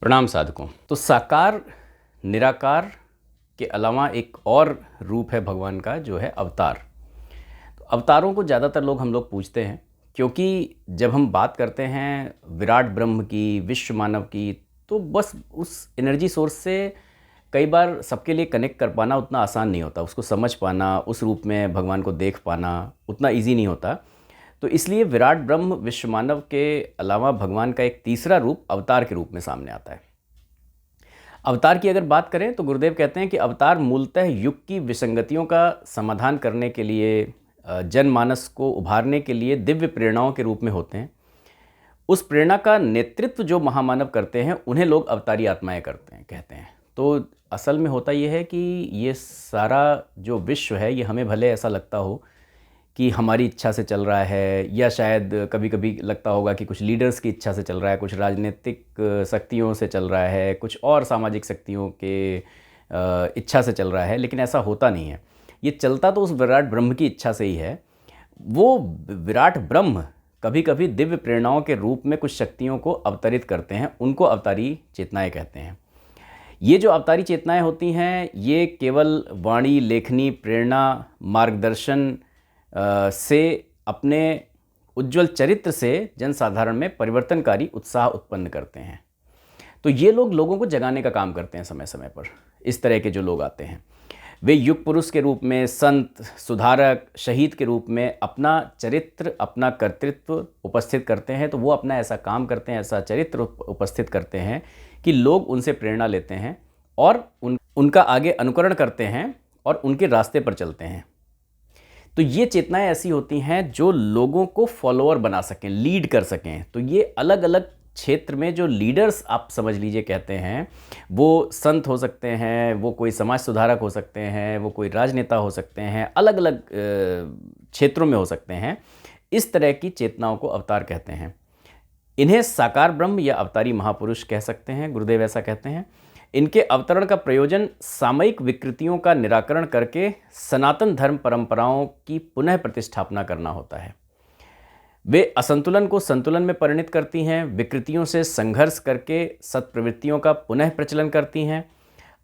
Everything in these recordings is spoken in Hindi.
प्रणाम साधकों। तो साकार निराकार के अलावा एक और रूप है भगवान का, जो है अवतार। तो अवतारों को ज़्यादातर हम लोग पूछते हैं, क्योंकि जब हम बात करते हैं विराट ब्रह्म की, विश्व मानव की, तो बस उस एनर्जी सोर्स से कई बार सबके लिए कनेक्ट कर पाना उतना आसान नहीं होता। उसको समझ पाना, उस रूप में भगवान को देख पाना उतना ईजी नहीं होता। तो इसलिए विराट ब्रह्म विश्व मानव के अलावा भगवान का एक तीसरा रूप अवतार के रूप में सामने आता है। अवतार की अगर बात करें तो गुरुदेव कहते हैं कि अवतार मूलतः युग की विसंगतियों का समाधान करने के लिए, जनमानस को उभारने के लिए दिव्य प्रेरणाओं के रूप में होते हैं। उस प्रेरणा का नेतृत्व जो महामानव करते हैं उन्हें लोग अवतारी आत्माएं करते हैं कहते हैं। तो असल में होता ये है कि ये सारा जो विश्व है, ये हमें भले ऐसा लगता हो कि हमारी इच्छा से चल रहा है, या शायद कभी कभी लगता होगा कि कुछ लीडर्स की इच्छा से चल रहा है, कुछ राजनीतिक शक्तियों से चल रहा है, कुछ और सामाजिक शक्तियों के इच्छा से चल रहा है, लेकिन ऐसा होता नहीं है। ये चलता तो उस विराट ब्रह्म की इच्छा से ही है। वो विराट ब्रह्म कभी कभी दिव्य प्रेरणाओं के रूप में कुछ शक्तियों को अवतरित करते हैं, उनको अवतारी चेतनाएं कहते हैं। ये जो अवतारी चेतनाएं होती हैं, ये केवल वाणी, लेखनी, प्रेरणा, मार्गदर्शन से, अपने उज्जवल चरित्र से जनसाधारण में परिवर्तनकारी उत्साह उत्पन्न करते हैं। तो ये लोगों को जगाने का काम करते हैं समय समय पर। इस तरह के जो लोग आते हैं, वे युग पुरुष के रूप में, संत, सुधारक, शहीद के रूप में अपना चरित्र, अपना कर्तृत्व उपस्थित करते हैं। तो वो अपना ऐसा काम करते हैं, ऐसा चरित्र उपस्थित करते हैं कि लोग उनसे प्रेरणा लेते हैं और उनका आगे अनुकरण करते हैं और उनके रास्ते पर चलते हैं। तो ये चेतनाएं ऐसी होती हैं जो लोगों को फॉलोअर बना सकें, लीड कर सकें। तो ये अलग अलग क्षेत्र में जो लीडर्स आप समझ लीजिए कहते हैं, वो संत हो सकते हैं, वो कोई समाज सुधारक हो सकते हैं, वो कोई राजनेता हो सकते हैं, अलग अलग क्षेत्रों में हो सकते हैं। इस तरह की चेतनाओं को अवतार कहते हैं। इन्हें साकार ब्रह्म या अवतारी महापुरुष कह सकते हैं, गुरुदेव ऐसा कहते हैं। इनके अवतरण का प्रयोजन सामयिक विकृतियों का निराकरण करके सनातन धर्म परंपराओं की पुनः प्रतिष्ठापना करना होता है। वे असंतुलन को संतुलन में परिणत करती हैं, विकृतियों से संघर्ष करके सत्प्रवृत्तियों का पुनः प्रचलन करती हैं।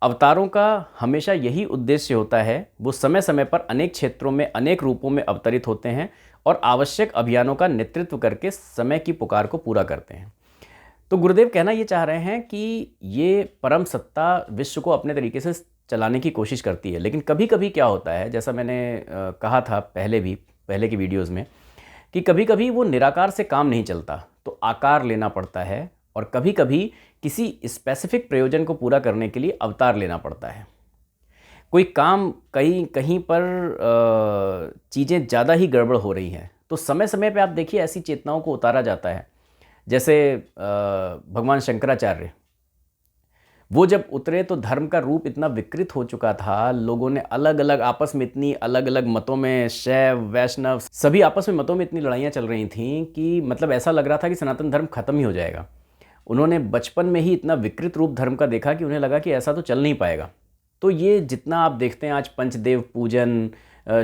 अवतारों का हमेशा यही उद्देश्य होता है। वो समय समय पर अनेक क्षेत्रों में, अनेक रूपों में अवतरित होते हैं और आवश्यक अभियानों का नेतृत्व करके समय की पुकार को पूरा करते हैं। तो गुरुदेव कहना ये चाह रहे हैं कि ये परम सत्ता विश्व को अपने तरीके से चलाने की कोशिश करती है, लेकिन कभी कभी क्या होता है, जैसा मैंने कहा था पहले की वीडियोज़ में, कि कभी कभी वो निराकार से काम नहीं चलता, तो आकार लेना पड़ता है। और कभी कभी किसी स्पेसिफिक प्रयोजन को पूरा करने के लिए अवतार लेना पड़ता है। कोई काम कहीं पर चीज़ें ज़्यादा ही गड़बड़ हो रही हैं, तो समय समय पे आप देखिए ऐसी चेतनाओं को उतारा जाता है। जैसे भगवान शंकराचार्य, वो जब उतरे तो धर्म का रूप इतना विकृत हो चुका था, लोगों ने अलग अलग आपस में, इतनी अलग अलग मतों में, शैव, वैष्णव, सभी आपस में मतों में इतनी लड़ाइयाँ चल रही थीं कि मतलब ऐसा लग रहा था कि सनातन धर्म खत्म ही हो जाएगा। उन्होंने बचपन में ही इतना विकृत रूप धर्म का देखा कि उन्हें लगा कि ऐसा तो चल नहीं पाएगा। तो ये जितना आप देखते हैं आज पंचदेव पूजन,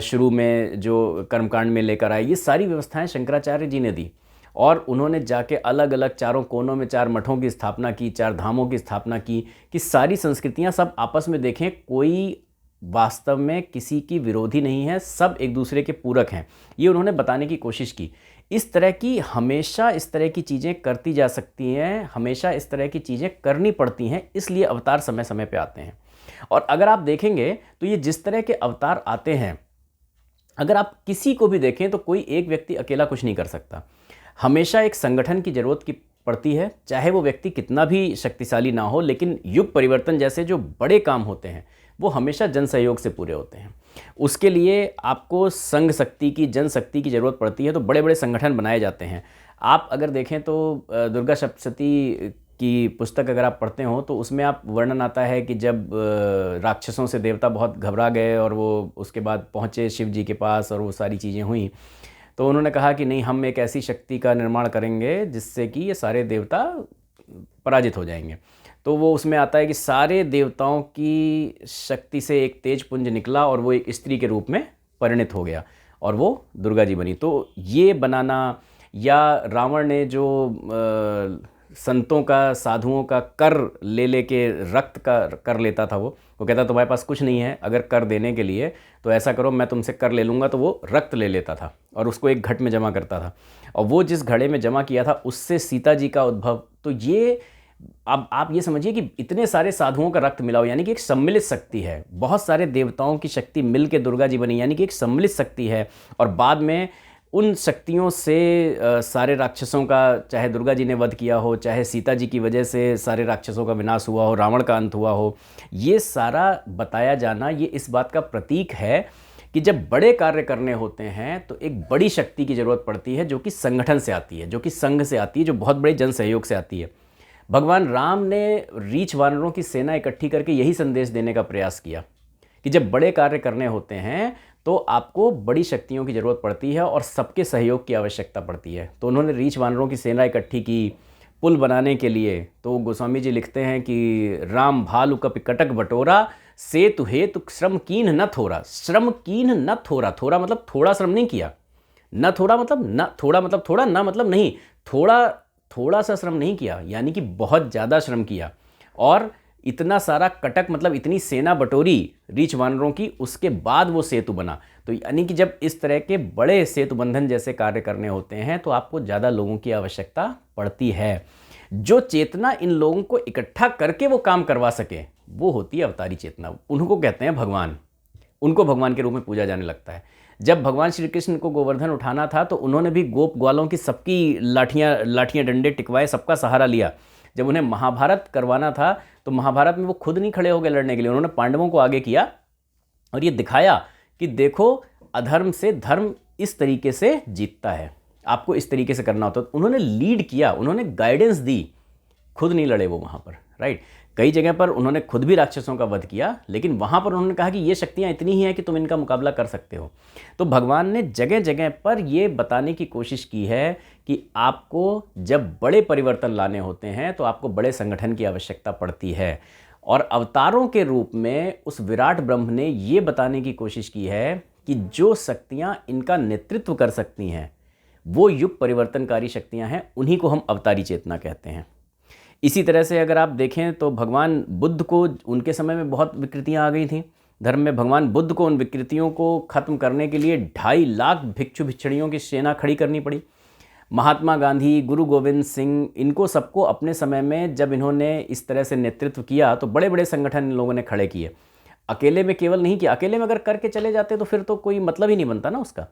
शुरू में जो कर्मकांड में लेकर आए, ये सारी व्यवस्थाएं शंकराचार्य जी ने दी। और उन्होंने जाके अलग अलग चारों कोनों में 4 मठों की स्थापना की, 4 धामों की स्थापना की, कि सारी संस्कृतियां सब आपस में देखें, कोई वास्तव में किसी की विरोधी नहीं है, सब एक दूसरे के पूरक हैं। ये उन्होंने बताने की कोशिश की। इस तरह की हमेशा इस तरह की चीज़ें करती जा सकती हैं, हमेशा इस तरह की चीज़ें करनी पड़ती हैं, इसलिए अवतार समय समय पे आते हैं। और अगर आप देखेंगे तो ये जिस तरह के अवतार आते हैं, अगर आप किसी को भी देखें तो कोई एक व्यक्ति अकेला कुछ नहीं कर सकता। हमेशा एक संगठन की ज़रूरत की पड़ती है, चाहे वो व्यक्ति कितना भी शक्तिशाली ना हो, लेकिन युग परिवर्तन जैसे जो बड़े काम होते हैं वो हमेशा जन सहयोग से पूरे होते हैं। उसके लिए आपको संघ शक्ति की, जनशक्ति की ज़रूरत पड़ती है, तो बड़े बड़े संगठन बनाए जाते हैं। आप अगर देखें तो दुर्गा सप्तशती की पुस्तक अगर आप पढ़ते हो तो उसमें आप वर्णन आता है कि जब राक्षसों से देवता बहुत घबरा गए और वो उसके बाद पहुँचे शिव जी के पास और वो सारी चीज़ें हुई, तो उन्होंने कहा कि नहीं, हम एक ऐसी शक्ति का निर्माण करेंगे जिससे कि ये सारे देवता पराजित हो जाएंगे। तो वो उसमें आता है कि सारे देवताओं की शक्ति से एक तेज पुंज निकला और वो एक स्त्री के रूप में परिणत हो गया और वो दुर्गा जी बनी। तो ये बनाना, या रावण ने जो संतों का, साधुओं का कर ले लेके रक्त का कर लेता था। वो कहता तुम्हारे पास कुछ नहीं है, अगर कर देने के लिए तो ऐसा करो मैं तुमसे कर ले लूँगा। तो वो रक्त ले लेता था और उसको एक घट में जमा करता था, और वो जिस घड़े में जमा किया था उससे सीता जी का उद्भव। तो ये अब आप ये समझिए कि इतने सारे साधुओं का रक्त मिला हो, यानी कि एक सम्मिलित शक्ति है। बहुत सारे देवताओं की शक्ति मिल के दुर्गा जी बनी, यानी कि एक सम्मिलित शक्ति है। और बाद में उन शक्तियों से सारे राक्षसों का, चाहे दुर्गा जी ने वध किया हो, चाहे सीता जी की वजह से सारे राक्षसों का विनाश हुआ हो, रावण का अंत हुआ हो, ये सारा बताया जाना ये इस बात का प्रतीक है कि जब बड़े कार्य करने होते हैं तो एक बड़ी शक्ति की ज़रूरत पड़ती है, जो कि संगठन से आती है, जो कि संघ से आती है, जो बहुत बड़े जन सहयोग से आती है। भगवान राम ने रीछ वानरों की सेना इकट्ठी करके यही संदेश देने का प्रयास किया कि जब बड़े कार्य करने होते हैं तो आपको बड़ी शक्तियों की ज़रूरत पड़ती है और सबके सहयोग की आवश्यकता पड़ती है। तो उन्होंने रीछ वानरों की सेना इकट्ठी की पुल बनाने के लिए। तो गोस्वामी जी लिखते हैं कि राम भालु कपि कटक बटोरा, सेतु हेतु श्रम कीन न थोड़ा। श्रम कीन न थोड़ा, थोड़ा मतलब थोड़ा श्रम नहीं किया, न थोड़ा मतलब न थोड़ा मतलब थोड़ा, ना मतलब नहीं, थोड़ा सा श्रम नहीं किया, यानी कि बहुत ज़्यादा श्रम किया। और इतना सारा कटक मतलब इतनी सेना बटोरी रीछ वानरों की, उसके बाद वो सेतु बना। तो यानी कि जब इस तरह के बड़े सेतु बंधन जैसे कार्य करने होते हैं तो आपको ज़्यादा लोगों की आवश्यकता पड़ती है। जो चेतना इन लोगों को इकट्ठा करके वो काम करवा सके, वो होती है अवतारी चेतना। उनको कहते हैं भगवान, उनको भगवान के रूप में पूजा जाने लगता है। जब भगवान श्री कृष्ण को गोवर्धन उठाना था तो उन्होंने भी गोप ग्वालों की सबकी लाठियाँ डंडे टिकवाए, सबका सहारा लिया। जब उन्हें महाभारत करवाना था तो महाभारत में वो खुद नहीं खड़े हो गए लड़ने के लिए, उन्होंने पांडवों को आगे किया और ये दिखाया कि देखो अधर्म से धर्म इस तरीके से जीतता है, आपको इस तरीके से करना होता है। उन्होंने लीड किया, उन्होंने गाइडेंस दी, खुद नहीं लड़े वो वहाँ पर, राइट। कई जगह पर उन्होंने खुद भी राक्षसों का वध किया, लेकिन वहाँ पर उन्होंने कहा कि ये शक्तियाँ इतनी ही हैं कि तुम इनका मुकाबला कर सकते हो। तो भगवान ने जगह जगह पर ये बताने की कोशिश की है कि आपको जब बड़े परिवर्तन लाने होते हैं तो आपको बड़े संगठन की आवश्यकता पड़ती है। और अवतारों के रूप में उस विराट ब्रह्म ने ये बताने की कोशिश की है कि जो शक्तियाँ इनका नेतृत्व कर सकती हैं वो युग परिवर्तनकारी शक्तियाँ हैं, उन्हीं को हम अवतारी चेतना कहते हैं। इसी तरह से अगर आप देखें तो भगवान बुद्ध को, उनके समय में बहुत विकृतियां आ गई थीं धर्म में। भगवान बुद्ध को उन विकृतियों को ख़त्म करने के लिए 2.5 लाख भिक्षु भिक्षुणियों की सेना खड़ी करनी पड़ी। महात्मा गांधी, गुरु गोविंद सिंह, इनको सबको अपने समय में जब इन्होंने इस तरह से नेतृत्व किया तो बड़े बड़े संगठन इन लोगों ने खड़े किए। अकेले में केवल नहीं किया, अकेले में अगर करके चले जाते तो फिर तो कोई मतलब ही नहीं बनता ना उसका।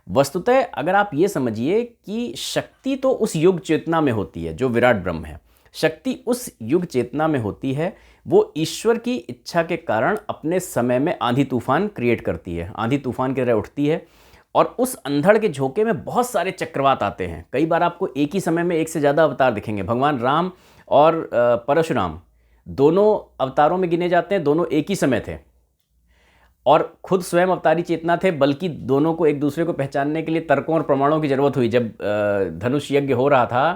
वस्तुतः अगर आप ये समझिए कि शक्ति तो उस युग चेतना में होती है जो विराट ब्रह्म है, शक्ति उस युग चेतना में होती है। वो ईश्वर की इच्छा के कारण अपने समय में आंधी तूफान क्रिएट करती है, आंधी तूफान की तरह उठती है और उस अंधड़ के झोंके में बहुत सारे चक्रवात आते हैं। कई बार आपको एक ही समय में एक से ज़्यादा अवतार दिखेंगे। भगवान राम और परशुराम दोनों अवतारों में गिने जाते हैं, दोनों एक ही समय थे और खुद स्वयं अवतारी चेतना थे, बल्कि दोनों को एक दूसरे को पहचानने के लिए तर्कों और प्रमाणों की ज़रूरत हुई। जब धनुष यज्ञ हो रहा था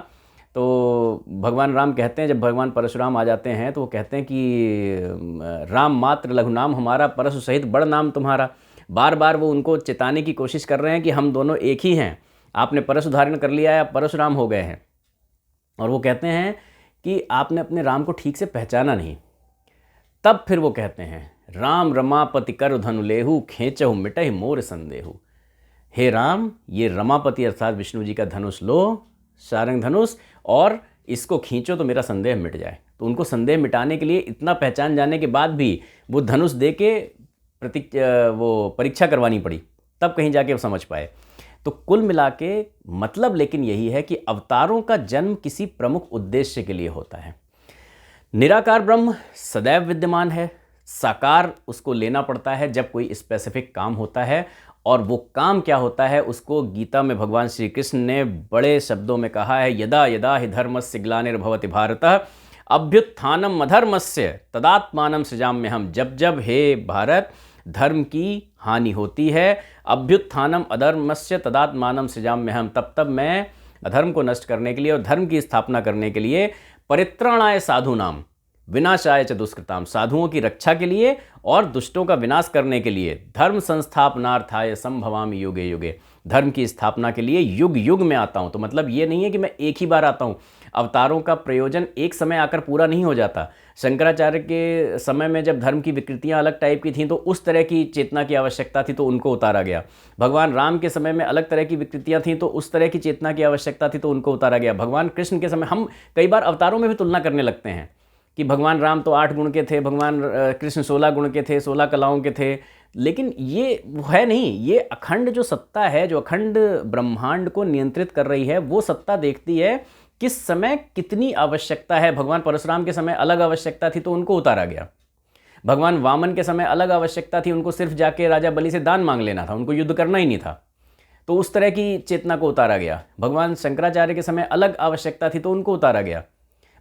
तो भगवान राम कहते हैं, जब भगवान परशुराम आ जाते हैं तो वो कहते हैं कि राम मात्र लघु नाम हमारा, परशु सहित बड़ नाम तुम्हारा। बार बार वो उनको चिताने की कोशिश कर रहे हैं कि हम दोनों एक ही हैं, आपने परशु धारण कर लिया है, आप परशुराम हो गए हैं। और वो कहते हैं कि आपने अपने राम को ठीक से पहचाना नहीं। तब फिर वो कहते हैं, राम रमापति कर धनु लेहु, खींचहु मिटहि मोर संदेहु। हे राम, ये रमापति अर्थात विष्णु जी का धनुष लो, सारंग धनुष, और इसको खींचो तो मेरा संदेह मिट जाए। तो उनको संदेह मिटाने के लिए इतना पहचान जाने के बाद भी वो धनुष दे के वो परीक्षा करवानी पड़ी, तब कहीं जाके वो समझ पाए। तो कुल मिला के मतलब लेकिन यही है कि अवतारों का जन्म किसी प्रमुख उद्देश्य के लिए होता है। निराकार ब्रह्म सदैव विद्यमान है, साकार उसको लेना पड़ता है जब कोई स्पेसिफिक काम होता है। और वो काम क्या होता है उसको गीता में भगवान श्री कृष्ण ने बड़े शब्दों में कहा है, यदा यदा हि धर्मस्य ग्लानिर्भवति भारत अभ्युत्थानम अधर्मस्य तदात्मानं सृजाम्यहम्। जब जब हे भारत धर्म की हानि होती है, अभ्युत्थानम अधर्मस्य तदात्मानं सृजाम्यहम्, तब तब मैं अधर्म को नष्ट करने के लिए और धर्म की स्थापना करने के लिए, परित्राणाय साधूनाम विनाशाय च दुष्कृताम, साधुओं की रक्षा के लिए और दुष्टों का विनाश करने के लिए, धर्म संस्थापनार्थाय संभवामि युगे युगे, धर्म की स्थापना के लिए युग युग में आता हूँ। तो मतलब ये नहीं है कि मैं एक ही बार आता हूँ। अवतारों का प्रयोजन एक समय आकर पूरा नहीं हो जाता। शंकराचार्य के समय में जब धर्म की विकृतियां अलग टाइप की थीं तो उस तरह की चेतना की आवश्यकता थी तो उनको उतारा गया। भगवान राम के समय में अलग तरह की विकृतियां थीं तो उस तरह की चेतना की आवश्यकता थी तो उनको उतारा गया। भगवान कृष्ण के समय हम कई बार अवतारों में भी तुलना करने लगते हैं कि भगवान राम तो 8 गुण के थे, भगवान कृष्ण 16 गुण के थे, 16 कलाओं के थे, लेकिन ये है नहीं। ये अखंड जो सत्ता है, जो अखंड ब्रह्मांड को नियंत्रित कर रही है, वो सत्ता देखती है किस समय कितनी आवश्यकता है। भगवान परशुराम के समय अलग आवश्यकता थी तो उनको उतारा गया। भगवान वामन के समय अलग आवश्यकता थी, उनको सिर्फ जाके राजा बलि से दान मांग लेना था, उनको युद्ध करना ही नहीं था, तो उस तरह की चेतना को उतारा गया। भगवान शंकराचार्य के समय अलग आवश्यकता थी तो उनको उतारा गया।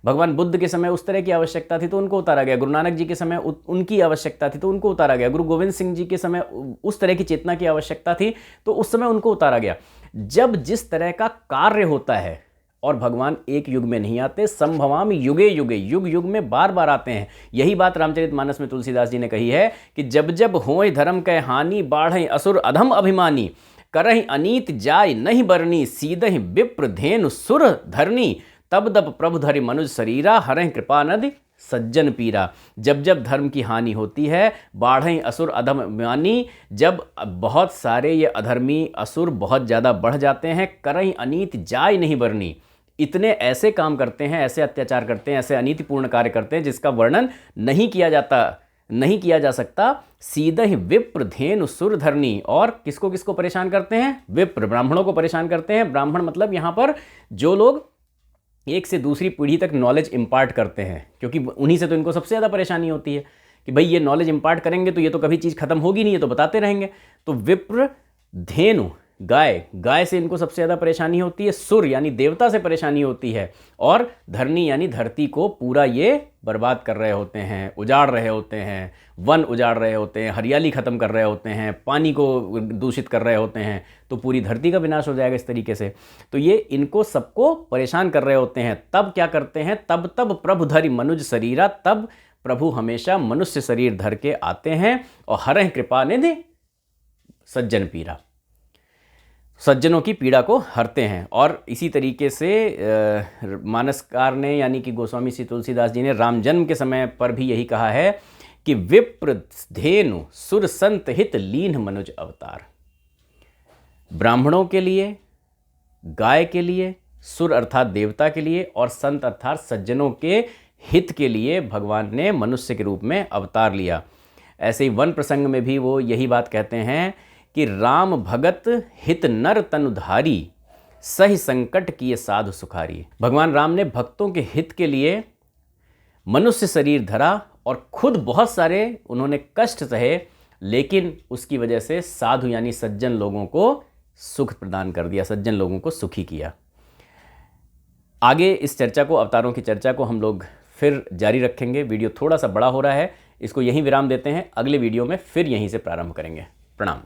भगवान बुद्ध के समय उस तरह की आवश्यकता थी तो उनको उतारा गया। गुरु नानक जी के समय उनकी आवश्यकता थी तो उनको उतारा गया। गुरु गोविंद सिंह जी के समय उस तरह की चेतना की आवश्यकता थी तो उस समय उनको उतारा गया। जब जिस तरह का कार्य होता है, और भगवान एक युग में नहीं आते, संभवामि युगे युगे, युग युग में बार बार आते हैं। यही बात रामचरितमानस में तुलसीदास जी ने कही है कि जब जब होय धर्म कै हानि, बाढ़ असुर अधम अभिमानी, करहि अनीत जाय नहीं बरनी, सीधहि विप्र धेनु सुर धरनी, तब तब प्रभु धरि मनुज शरीरा, हरहि कृपा नदि सज्जन पीरा। जब जब धर्म की हानि होती है, बाढ़ असुर अधम अभिमानी, जब बहुत सारे ये अधर्मी असुर बहुत ज़्यादा बढ़ जाते हैं, करहि अनीत जाय नहीं बरनी, इतने ऐसे काम करते हैं, ऐसे अत्याचार करते हैं, ऐसे अनीतिपूर्ण कार्य करते हैं जिसका वर्णन नहीं किया जा सकता। सीधे ही विप्र धेनु सुर धरनी, और किसको किसको परेशान करते हैं? विप्र, ब्राह्मणों को परेशान करते हैं। ब्राह्मण मतलब यहाँ पर जो लोग एक से दूसरी पीढ़ी तक नॉलेज इम्पार्ट करते हैं, क्योंकि उन्हीं से तो इनको सबसे ज़्यादा परेशानी होती है कि भाई ये नॉलेज इम्पार्ट करेंगे तो ये तो कभी चीज़ खत्म होगी नहीं, ये तो बताते रहेंगे। तो विप्र, धेनु गाय से इनको सबसे ज़्यादा परेशानी होती है, सुर यानी देवता से परेशानी होती है, और धरनी यानी धरती को पूरा ये बर्बाद कर रहे होते हैं, उजाड़ रहे होते हैं, वन उजाड़ रहे होते हैं, हरियाली ख़त्म कर रहे होते हैं, पानी को दूषित कर रहे होते हैं, तो पूरी धरती का विनाश हो जाएगा इस तरीके से। तो ये इनको सबको परेशान कर रहे होते हैं। तब क्या करते हैं? तब तब प्रभु धरि मनुज शरीरा, तब प्रभु हमेशा मनुष्य शरीर धर के आते हैं और हरहि कृपा निधि सज्जन पीरा, सज्जनों की पीड़ा को हरते हैं। और इसी तरीके से मानसकार ने यानी कि गोस्वामी श्री तुलसीदास जी ने राम जन्म के समय पर भी यही कहा है कि विप्र धेनु सुर संत हित लीन मनुज अवतार। ब्राह्मणों के लिए, गाय के लिए, सुर अर्थात देवता के लिए, और संत अर्थात सज्जनों के हित के लिए भगवान ने मनुष्य के रूप में अवतार लिया। ऐसे ही वन प्रसंग में भी वो यही बात कहते हैं कि राम भगत हित नर तनुधारी, सही संकट किए साधु सुखारी। भगवान राम ने भक्तों के हित के लिए मनुष्य शरीर धरा और खुद बहुत सारे उन्होंने कष्ट सहे, लेकिन उसकी वजह से साधु यानी सज्जन लोगों को सुख प्रदान कर दिया, सज्जन लोगों को सुखी किया। आगे इस चर्चा को, अवतारों की चर्चा को हम लोग फिर जारी रखेंगे। वीडियो थोड़ा सा बड़ा हो रहा है, इसको यहीं विराम देते हैं। अगले वीडियो में फिर यहीं से प्रारंभ करेंगे। प्रणाम।